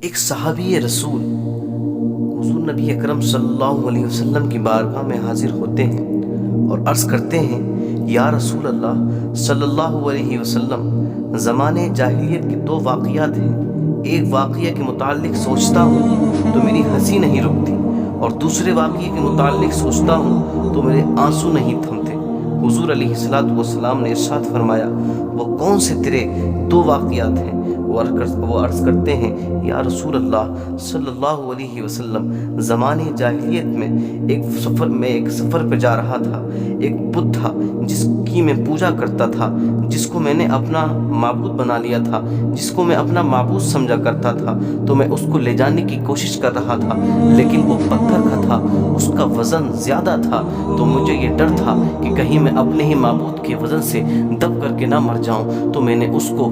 ایک صحابی رسول حضور نبی اکرم صلی اللہ علیہ وسلم کی بارگاہ میں حاضر ہوتے ہیں اور عرض کرتے ہیں، یا رسول اللہ صلی اللہ علیہ وسلم، زمانے جاہلیت کے دو واقعات ہیں۔ ایک واقعہ کے متعلق سوچتا ہوں تو میری ہنسی نہیں رکتی، اور دوسرے واقعے کے متعلق سوچتا ہوں تو میرے آنسو نہیں تھمتے۔ حضور علیہ السلام نے ارشاد فرمایا، وہ کون سے تیرے دو واقعات ہیں؟ وہ عرض کرتے ہیں، یا رسول اللہ صلی اللہ علیہ وسلم، زمانے جاہلیت میں ایک سفر پہ جا رہا تھا۔ ایک بت تھا جس کی میں پوجا کرتا تھا، جس کو میں نے اپنا معبود بنا لیا تھا، جس کو میں اپنا معبود سمجھا کرتا تھا۔ تو میں اس کو لے جانے کی کوشش کر رہا تھا، لیکن وہ پتھر کا تھا، اس کا وزن زیادہ تھا۔ تو مجھے یہ ڈر تھا کہ کہیں میں اپنے ہی معبود کے وزن سے دب کر کے نہ مر جاؤں۔ تو میں نے اس کو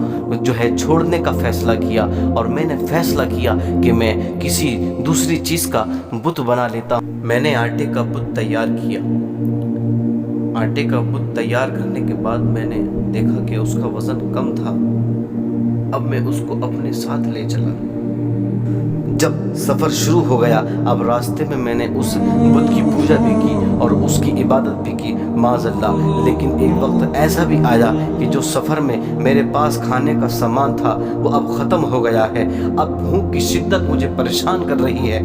چھوڑنے کا فیصلہ کیا، اور میں نے فیصلہ کیا کہ میں کسی دوسری چیز کا بت بنا لیتا ہوں۔ میں نے آٹے کا بت تیار کیا۔ آٹے کا بت تیار کرنے کے بعد میں نے دیکھا کہ اس کا وزن کم تھا۔ اب میں اس کو اپنے ساتھ لے چلا۔ جب سفر شروع ہو گیا، اب راستے میں نے اس بت کی پوجا بھی کی اور اس کی عبادت بھی کی، معاذ اللہ۔ لیکن ایک وقت ایسا بھی آیا کہ جو سفر میں میرے پاس کھانے کا سامان تھا وہ اب ختم ہو گیا ہے۔ اب بھوک کی شدت مجھے پریشان کر رہی ہے۔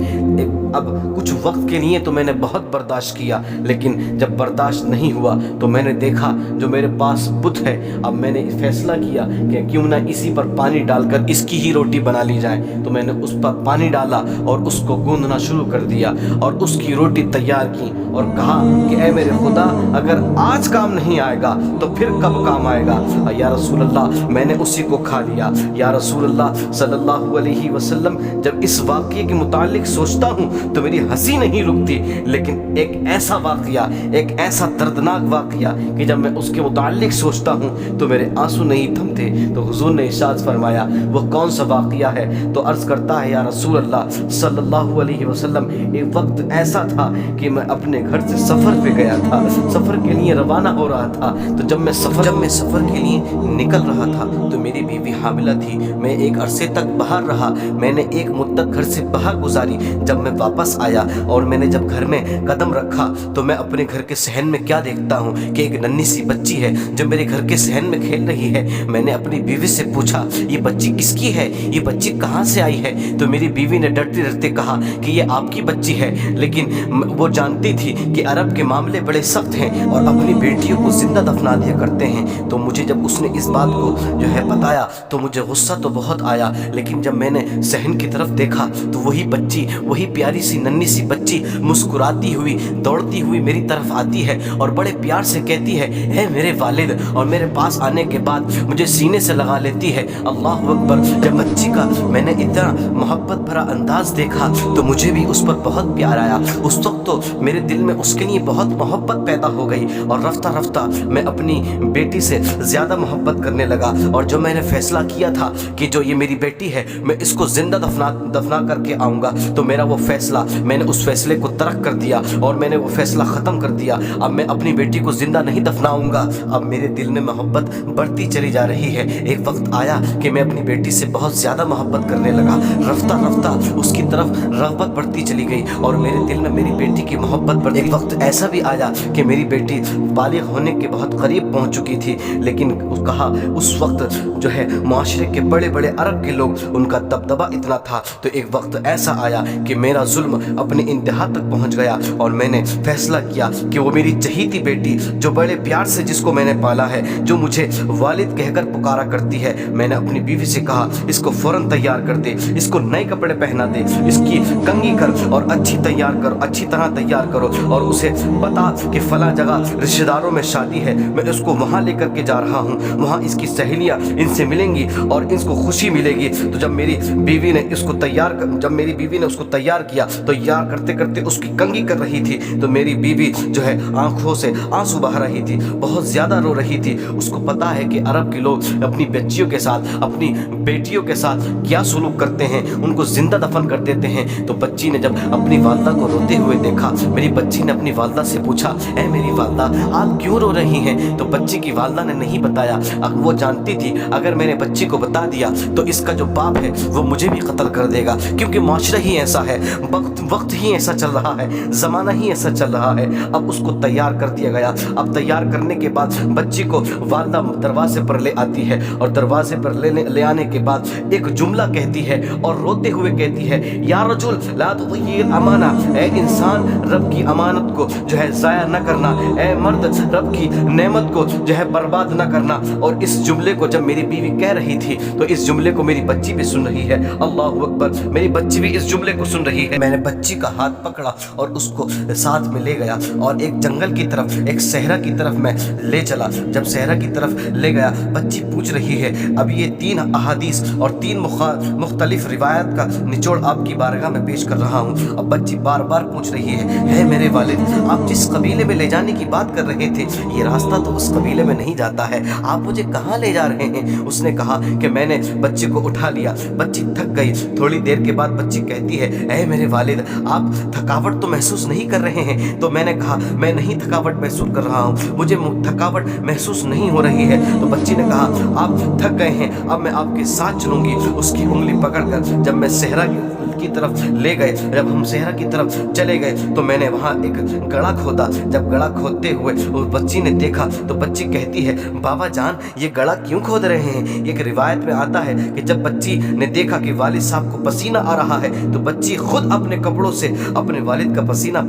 اب کچھ وقت کے لیے تو میں نے بہت برداشت کیا، لیکن جب برداشت نہیں ہوا تو میں نے دیکھا جو میرے پاس بت ہے۔ اب میں نے فیصلہ کیا کہ کیوں نہ اسی پر پانی ڈال کر اس کی ہی روٹی بنا لی جائے۔ تو میں نے اس پر پانی ڈالا اور اس کو گوندنا شروع کر دیا اور اس کی روٹی تیار کی، اور کہا کہ اے میرے خدا، اگر آج کام نہیں آئے گا تو پھر کب کام آئے گا؟ یا رسول اللہ، میں نے اسی کو کھا لیا۔ یا رسول اللہ صلی اللہ علیہ وسلم، جب اس واقعے کے متعلق سوچتا ہوں تو میری ہنسی نہیں رکتی، لیکن ایک ایسا واقعہ، ایک ایسا دردناک واقعہ کہ جب میں اس کے متعلق سوچتا ہوں تو میرے آنسو نہیں تھمتے۔ تو حضور نے ارشاد فرمایا، وہ کون سا واقعہ ہے؟ تو عرض کرتا ہے، یا رسول اللہ صلی اللہ علیہ وسلم، ایک وقت ایسا تھا کہ میں اپنے گھر سے سفر پہ گیا تھا، سفر کے لیے روانہ ہو رہا تھا۔ تو جب میں سفر کے لیے نکل رہا تھا تو میری بیوی حاملہ تھی۔ میں ایک عرصے تک باہر رہا، میں نے ایک مدت گھر سے باہر گزاری۔ جب میں واپس آیا اور میں نے جب گھر میں قدم رکھا تو میں اپنے گھر کے صحن میں کیا دیکھتا ہوں کہ ایک ننھی سی بچی ہے جو میرے گھر کے صحن میں کھیل رہی ہے۔ میں نے اپنی بیوی سے پوچھا، یہ بچی کس کی ہے؟ یہ بچی کہاں سے آئی ہے؟ تو میری بیوی نے ڈرتے ڈرتے کہا کہ یہ آپ کی بچی ہے، لیکن وہ جانتی تھی کہ عرب کے معاملے بڑے سخت ہیں اور اپنی بیٹیوں کو زندہ دفنا دیا کرتے ہیں۔ تو مجھے جب اس نے اس بات کو بتایا تو مجھے غصہ تو بہت آیا، لیکن جب میں نے صحن کی طرف دیکھا تو وہی بچی، وہی پیاری سی ننھی سی بچی مسکراتی ہوئی دوڑتی ہوئی میری طرف آتی ہے اور بڑے پیار سے کہتی ہے، اے میرے والد، اور میرے پاس آنے کے بعد مجھے سینے سے لگا لیتی ہے۔ اللہ اکبر! جب بچی کا میں نے اتنا محبت بھرا انداز دیکھا تو مجھے بھی اس پر بہت پیار آیا۔ اس وقت تو میرے دل میں اس کے لیے بہت محبت پیدا ہو گئی، اور رفتہ رفتہ میں اپنی بیٹی سے زیادہ محبت کرنے لگا۔ اور جو میں نے فیصلہ کیا تھا کہ جو یہ میری بیٹی ہے میں اس کو زندہ دفنا کر کے آؤں گا، تو میرا وہ فیصلہ، میں نے اس فیصلے کو ترک کر دیا اور میں نے وہ فیصلہ ختم کر دیا۔ اب میں اپنی بیٹی کو زندہ نہیں دفناؤں گا۔ اب میرے دل میں محبت بڑھتی چلی جا رہی ہے۔ ایک وقت آیا کہ میں اپنی بیٹی سے بہت زیادہ محبت کرنے لگا، رفتہ رفتہ اس کی طرف رغبت بڑھتی چلی گئی اور میرے دل میں میری بیٹی کی محبت بڑھ گئی۔ ایک وقت ایسا بھی آیا کہ میری بیٹی بالغ ہونے کے بہت قریب پہنچ چکی تھی، لیکن کہا اس وقت معاشرے کے بڑے بڑے عرب کے لوگ، ان کا دبدبہ اتنا تھا۔ تو ایک وقت ایسا آیا کہ میرا ظلم اپنے انتہا تک پہنچ گیا اور میں نے فیصلہ کیا کہ وہ میری چہیتی بیٹی، جو بڑے پیار سے جس کو میں نے پالا ہے، جو مجھے والد کہہ کر پکارا کرتی ہے، میں نے اپنی بیوی سے کہا، اس کو فوراً تیار کر دے، اس کو نئے کپڑے پہنا دے، اس کی کنگھی کر اور اچھی طرح تیار کرو، اور اسے بتا کہ فلاں جگہ رشتہ داروں میں شادی ہے، میں اس کو وہاں لے کر کے جا رہا ہوں، وہاں اس کی سہیلیاں ان سے ملیں گی اور اس کو خوشی ملے گی۔ تو جب میری بیوی نے اس کو تیار کیا، تو تیار کرتے کرتے اس کی کنگھی کر رہی تھی، تو میری بیوی آنکھوں سے آنسو بہا رہی تھی، بہت زیادہ رو رہی تھی۔ اس کو پتا ہے کہ عرب کے لوگ اپنی بچیوں کے ساتھ، اپنی بیٹیوں کے ساتھ کیا سلوک کرتے ہیں، ان کو زندہ دفن کر دیتے ہیں۔ تو بچی نے جب اپنی والدہ کو روتے ہوئے دیکھا، میری بچی نے اپنی والدہ سے پوچھا، اے میری والدہ آپ کیوں رو رہی ہیں؟ تو بچی کی والدہ نے نہیں بتایا۔ وہ جانتی تھی اگر میں نے بچی کو بتا دیا تو اس کا جو باپ ہے وہ مجھے بھی قتل کر دے گا، کیونکہ معاشرہ ہی ایسا ہے، وقت ہی ایسا چل رہا ہے، زمانہ ہی ایسا چل رہا ہے۔ اب اس کو تیار کر دیا گیا۔ اب تیار کرنے کے بعد بچی کو والدہ دروازے پر لے آتی ہے، اور دروازے پر لے آنے کے بعد ایک جملہ کہتی ہے اور روتے ہوئے کہتی ہے، یا رجل لا تضيع الامانہ، اے انسان رب کی امانت کو جو ہے ضائع نہ کرنا، اے مرد رب کی نعمت کو جو ہے برباد نہ کرنا۔ اور اس جملے کو جب میری بیوی کہہ رہی تھی تو اس جملے کو میری بچی بھی سن رہی ہے۔ اللہ اکبر، میری بچی بھی اس جملے کو سن رہی ہے۔ میں نے بچی کا ہاتھ پکڑا اور اس کو ساتھ میں لے گیا اور ایک جنگل کی طرف، ایک صحرا کی طرف میں لے چلا۔ جب صحرا کی طرف لے گیا، بچی پوچھ رہی ہے، اب یہ 3 احادیث اور 3 مختلف روایت کا نچوڑ آپ کی بارگاہ میں پیش کر رہا ہوں۔ اب بچی بار بار پوچھ رہی ہے میرے والد آپ جس قبیلے میں لے جانے کی بات کر رہے تھے، یہ راستہ تو اس قبیلے میں نہیں جاتا ہے، آپ مجھے کہاں لے جا رہے ہیں؟ اس نے کہا کہ میں نے بچی کو اٹھا لیا۔ بچی تھک گئی۔ تھوڑی دیر کے بعد بچی کہتی ہے، اے میرے والد آپ تھکاوٹ تو محسوس نہیں کر رہے ہیں؟ تو میں نے کہا میں نہیں تھکاوٹ محسوس کر رہا ہوں، مجھے تھکاوٹ محسوس نہیں ہو رہی ہے۔ تو بچی نے کہا آپ تھک گئے ہیں، اب میں آپ کے ساتھ چلوں گی۔ اس کی انگلی پکڑ کر جب میں صحرا کی طرف لے گئے، جب ہم صحرا کی طرف چلے گئے تو میں نے وہاں ایک گڑھا کھودا۔ جب گڑھا کھودتے ہوئے اس بچی نے دیکھا تو بچی کہتی ہے، بابا جان یہ گڑھا کیوں کھود رہے ہیں؟ ایک روایت میں آتا ہے کہ جب بچی نے دیکھا کہ والد صاحب کو پسینہ آ رہا ہے تو بچی خود اپنے کپڑوں سے اپنے والد کا پسینہ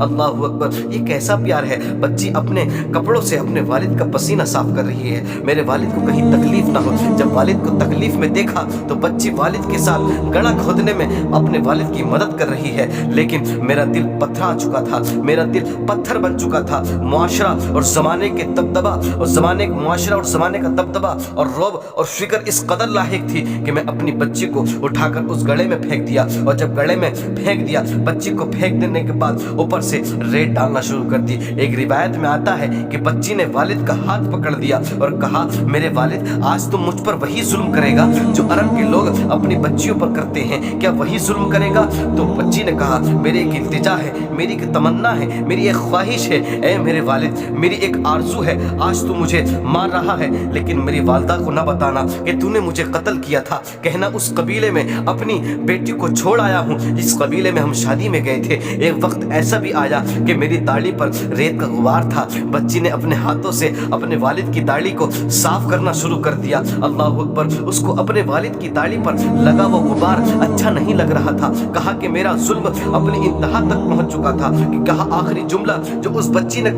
اللہ اکبر، یہ کیسا پیار ہے! بچی اپنے کپڑوں سے اپنے والد کا پسینہ صاف کر رہی ہے، میرے والد کو کہیں تکلیف نہ ہو۔ جب والد کو تکلیف میں دیکھا تو بچی والد کے ساتھ گڑھا کھودنے میں اپنے والد کی مدد کر رہی ہے، لیکن میرا دل پتھرا چکا تھا، میرا دل پتھر بن چکا تھا۔ معاشرہ اور زمانے کے دبدبہ اور معاشرہ اور زمانے کا دبدبہ اور رعب اور فکر اس قدر لاحق تھی کہ میں اپنی بچی کو اٹھا کر اس گڑھے میں پھینک دیا، اور جب گڑھے میں پھینک دیا، بچی کو پھینک دینے کے بعد اوپر سے ریت ڈالنا شروع کر دی۔ ایک روایت میں آتا ہے کہ بچی نے والد کا ہاتھ پکڑ دیا اور کہا، میرے والد آج تم مجھ پر وہی ظلم کرے گا جو عرب کے لوگ اپنی بچیوں پر کرتے ہیں، کیا وہی ظلم کرے گا؟ تو بچی نے کہا، میری ایک التجا ہے، میری ایک تمنا ہے، میری ایک خواہش ہے، اے میرے والد میری ایک آرزو ہے، آج تو مجھے مار رہا ہے لیکن میری والدہ کو نہ بتانا کہ تو نے مجھے قتل کیا تھا، کہنا اس قبیلے میں اپنی بیٹی کو چھوڑ آیا ہوں جس قبیلے میں ہم شادی میں گئے تھے۔ ایک وقت ایسا بھی آیا کہ میری داڑھی پر ریت کا غبار تھا، بچی نے اپنے ہاتھوں سے اپنے والد کی داڑھی کو صاف کرنا شروع کر دیا۔ اللہ اکبر، اس کو اپنے والد کی داڑھی پر لگا وہ غبار اچھا نہیں لگ رہا تھا۔ کہا کہ میرا ظلم اپنی انتہا تک پہنچ چکا تھا۔ کہ کہا آخری جملہ جو اس بچی نے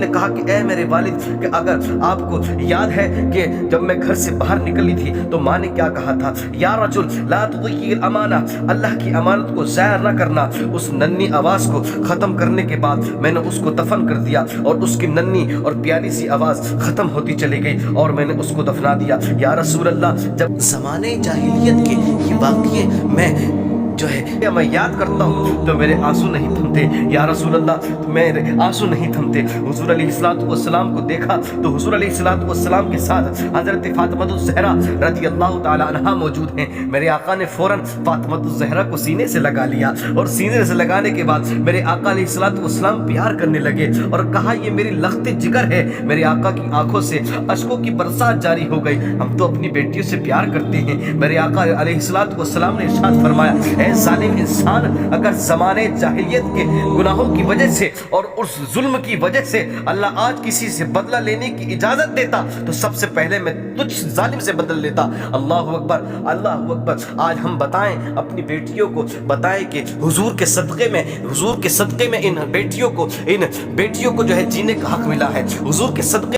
کہا کہ اے میرے والد کہ اگر آپ کو یاد ہے کہ جب میں گھر سے باہر نکلی تھی تو ماں نے کیا کہا تھا، یا رجل لا تضيع الامانہ، اللہ کی امانت کو ضائع نہ کرنا۔ اس ننھی آواز کو ختم کرنے کے بعد میں نے اس کو دفن کر دیا، اور اس کی ننھی اور پیاری سی آواز ختم ہوتی چلی گئی اور میں نے اس کو دفنا دیا۔ یا رسول اللہ، جب زمانے جاہلیت کے یہ واقعے میں یاد کرتا ہوں تو میرے آنسو نہیں تھمتے۔ یا رسول اللہ، میرے آنسو نہیں تھمتے۔ حضور علیہ الصلوۃ والسلام کو دیکھا تو حضور علیہ الصلوۃ والسلام کے ساتھ حضرت فاطمہ الزہرا رضی اللہ تعالی عنہا موجود ہیں۔ میرے آقا نے فوراً فاطمہ الزہرا کو سینے سے لگا لیا، اور سینے سے لگانے کے بعد میرے آقا علیہ الصلوۃ والسلام پیار کرنے لگے اور کہا، یہ میری لخت جگر ہے۔ میرے آقا کی آنکھوں سے اشکوں کی برسات جاری ہو گئی، ہم تو اپنی بیٹیوں سے پیار کرتے ہیں۔ میرے آقا علیہ الصلوۃ والسلام نے ارشاد فرمایا، اے ظالم انسان، اگر زمانے جاہلیت کے گناہوں کی وجہ سے اور اس ظلم کی وجہ سے اللہ آج کسی سے بدلہ لینے کی اجازت دیتا تو سب سے پہلے میں تجھ ظالم سے بدل لیتا۔ اللہ اکبر، اللہ اکبر۔ آج ہم بتائیں اپنی بیٹیوں کو، بتائیں کہ حضور کے صدقے میں ان بیٹیوں کو جو ہے جینے کا حق ملا ہے۔ حضور کے صدقے